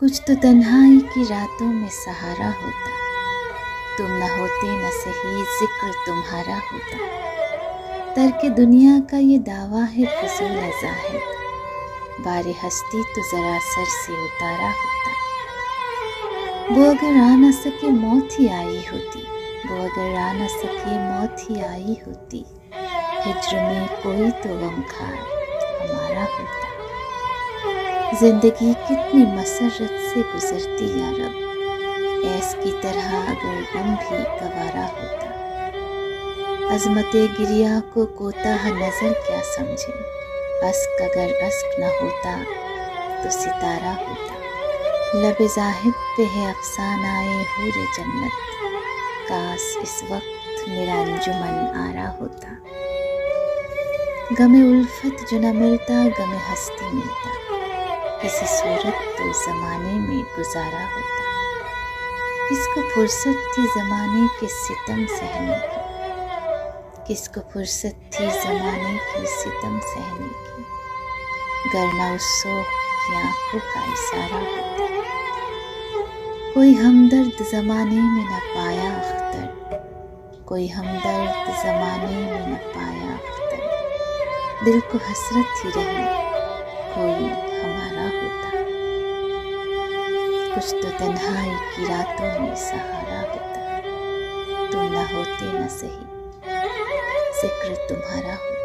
کچھ تو تنہائی کی راتوں میں سہارا ہوتا، تم نہ ہوتے نہ سہی ذکر تمہارا ہوتا۔ ترک دنیا کا یہ دعویٰ ہے فضول زاہد، بار ہستی تو ذرا سر سے اتارا ہوتا۔ وہ اگر آ نہ سکے موت ہی آئی ہوتی، وہ اگر آ نہ سکے موت ہی آئی ہوتی، ہجر میں کوئی تو غمخار ہمارا ہوتا۔ زندگی کتنی مسرت سے گزرتی یا رب، ایس کی طرح اگر غم بھی گوارا ہوتا۔ عظمت گریہ کو کوتاہ نظر کیا سمجھے، اشک اگر اشک نہ ہوتا تو ستارہ ہوتا۔ لب زاہد پہ ہے افسانۂ حور جنت، کاش اس وقت میرا انجمن آرا ہوتا۔ غم الفت جو نہ ملتا غم ہستی ملتا، کسی صورت تو زمانے میں گزارا ہوتا۔ کس کو فرصت تھی زمانے کے ستم سہنے کی، کس کو فرصت تھی زمانے کی ستم سہنے کی، گر نہ اس سوگ کی آنکھوں کا اشارہ ہوتا۔ کوئی ہمدرد زمانے میں نہ پایا اختر، کوئی ہمدرد زمانے میں نہ پایا اختر، دل کو حسرت ہی رہی کوئی ہمارا ہوتا۔ کچھ تو تنہائی کی راتوں میں سہارا ہوتا، تم نہ ہوتے نہ سہی ذکر تمہارا ہوتا۔